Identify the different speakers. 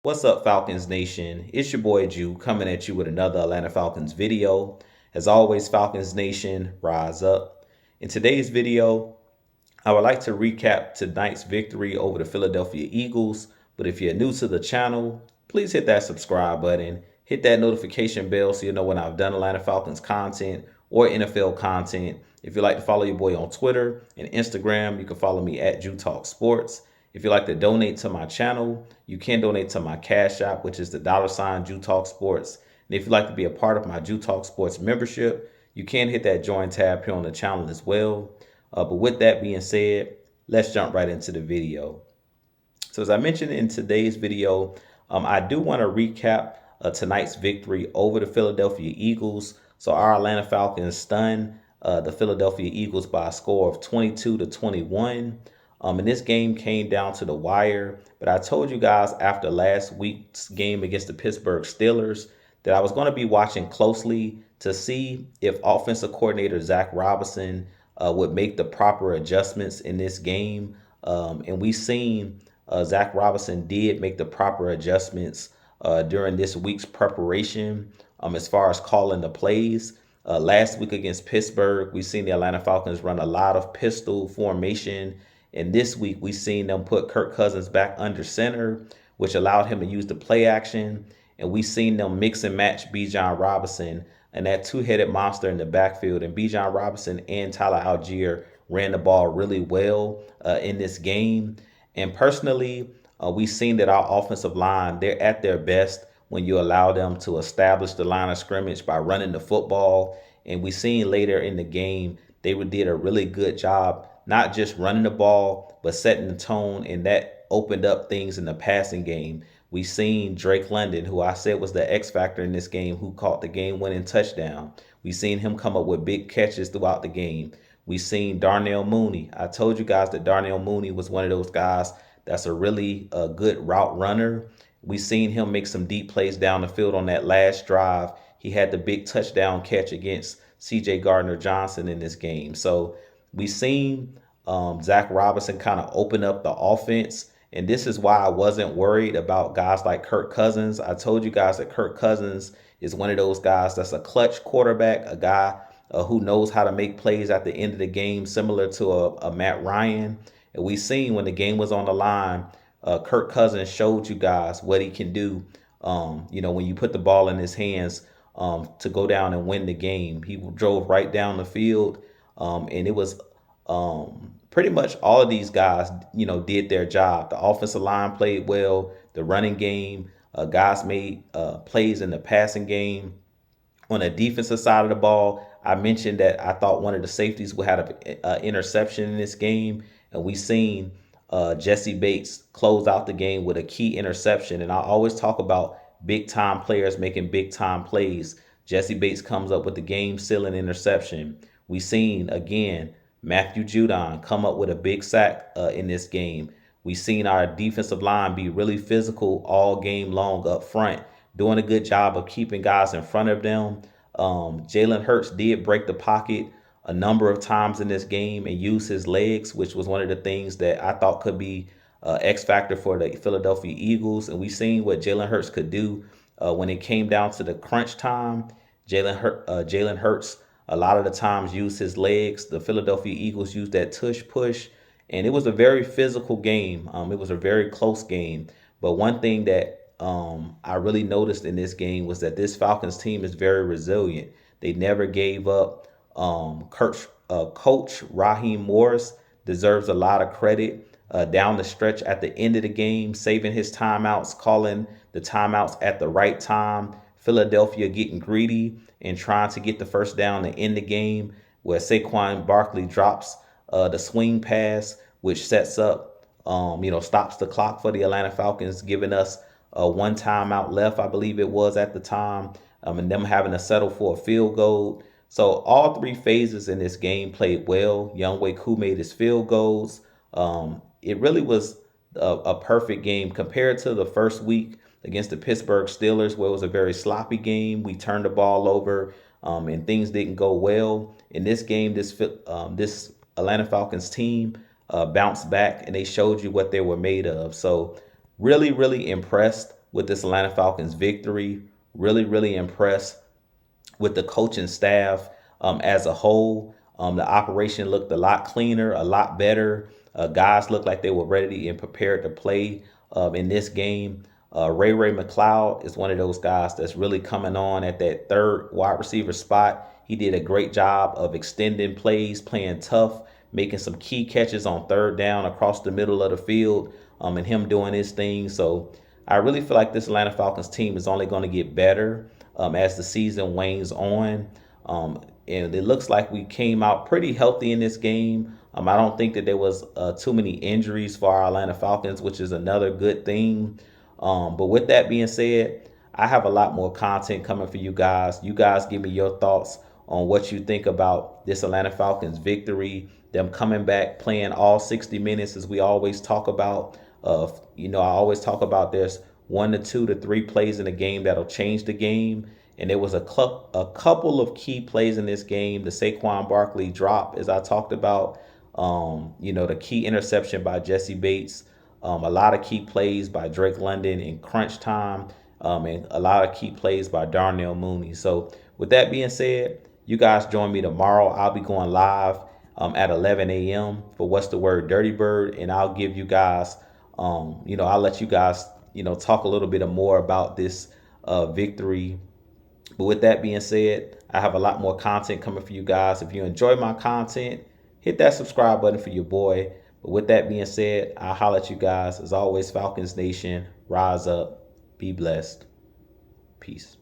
Speaker 1: What's up, Falcons Nation? It's your boy Jew coming at you with another Atlanta Falcons video. As always, Falcons Nation, rise up. In today's video, I would like to recap tonight's victory over the Philadelphia Eagles. But if you're new to the channel, please hit that subscribe button, hit that notification bell so you know when I've done Atlanta Falcons content or NFL content. If you'd like to follow your boy on Twitter and Instagram, you can follow me at Jew Talk Sports. If you'd like to donate to my channel, you can donate to my Cash App, which is the $ Jew Talk Sports. And if you'd like to be a part of my Jew Talk Sports membership, you can hit that join tab here on the channel as well. But with that being said, let's jump right into the video. So as I mentioned in today's video, I do want to recap tonight's victory over the Philadelphia Eagles. So our Atlanta Falcons stunned the Philadelphia Eagles by a score of 22-21. And this game came down to the wire. But I told you guys after last week's game against the Pittsburgh Steelers that I was going to be watching closely to see if offensive coordinator Zach Robinson would make the proper adjustments in this game. And we seen Zach Robinson did make the proper adjustments during this week's preparation as far as calling the plays. Last week against Pittsburgh, we seen the Atlanta Falcons run a lot of pistol formation. And this week, we seen them put Kirk Cousins back under center, which allowed him to use the play action. And we seen them mix and match Bijan Robinson and that two-headed monster in the backfield. And Bijan Robinson and Tyler Algier ran the ball really well in this game. And personally, we've seen that our offensive line, they're at their best when you allow them to establish the line of scrimmage by running the football. And we seen later in the game, they did a really good job, not just running the ball, but setting the tone, and that opened up things in the passing game. We seen Drake London, who I said was the X factor in this game, who caught the game-winning touchdown. We seen him come up with big catches throughout the game. We seen Darnell Mooney. I told you guys that Darnell Mooney was one of those guys that's a really good route runner. We seen him make some deep plays down the field on that last drive. He had the big touchdown catch against C.J. Gardner-Johnson in this game. So we seen Zach Robinson kind of open up the offense. And this is why I wasn't worried about guys like Kirk Cousins. I told you guys that Kirk Cousins is one of those guys that's a clutch quarterback, a guy who knows how to make plays at the end of the game, similar to a Matt Ryan. And we seen when the game was on the line, Kirk Cousins showed you guys what he can do. When you put the ball in his hands to go down and win the game. He drove right down the field, and it was pretty much all of these guys, did their job. The offensive line played well. The running game, guys made plays in the passing game. On the defensive side of the ball, I mentioned that I thought one of the safeties would have an interception in this game, and we seen Jesse Bates close out the game with a key interception. And I always talk about big-time players making big-time plays. Jesse Bates comes up with the game-sealing interception. We seen, again, Matthew Judon come up with a big sack in this game. We seen our defensive line be really physical all game long up front, doing a good job of keeping guys in front of them. Jalen Hurts did break the pocket a number of times in this game and use his legs, which was one of the things that I thought could be X factor for the Philadelphia Eagles. And we seen what Jalen Hurts could do when it came down to the crunch time. Jalen Hurts a lot of the times used his legs. The Philadelphia Eagles used that tush push, and it was a very physical game. It was a very close game. But one thing that I really noticed in this game was that this Falcons team is very resilient. They never gave up. Coach Raheem Morris deserves a lot of credit down the stretch at the end of the game, saving his timeouts, calling the timeouts at the right time. Philadelphia getting greedy and trying to get the first down to end the game, where Saquon Barkley drops the swing pass, which sets up, stops the clock for the Atlanta Falcons, giving us one timeout left, I believe it was at the time, and them having to settle for a field goal. So all three phases in this game played well. Younghoe Koo made his field goals. It really was a perfect game compared to the first week against the Pittsburgh Steelers, where it was a very sloppy game. We turned the ball over and things didn't go well. In this game, this Atlanta Falcons team bounced back and they showed you what they were made of. So really, really impressed with this Atlanta Falcons victory. Really, really impressed with the coaching staff as a whole. The operation looked a lot cleaner, a lot better. Guys looked like they were ready and prepared to play in this game. Ray McLeod is one of those guys that's really coming on at that third wide receiver spot. He did a great job of extending plays, playing tough, making some key catches on third down across the middle of the field, and him doing his thing. So I really feel like this Atlanta Falcons team is only going to get better as the season wanes on. And it looks like we came out pretty healthy in this game. I don't think that there was too many injuries for our Atlanta Falcons, which is another good thing. But with that being said, I have a lot more content coming for you guys. You guys give me your thoughts on what you think about this Atlanta Falcons victory, them coming back, playing all 60 minutes as we always talk about. I always talk about there's 1 to 2 to 3 plays in the game that'll change the game. And there was a couple of key plays in this game. The Saquon Barkley drop, as I talked about, the key interception by Jesse Bates, a lot of key plays by Drake London in crunch time, and a lot of key plays by Darnell Mooney. So with that being said, you guys join me tomorrow. I'll be going live at 11 a.m. for What's the Word Dirty Bird, and I'll give you guys, I'll let you guys, talk a little bit more about this victory. But with that being said, I have a lot more content coming for you guys. If you enjoy my content, hit that subscribe button for your boy. But with that being said, I'll holler at you guys. As always, Falcons Nation, rise up, be blessed. Peace.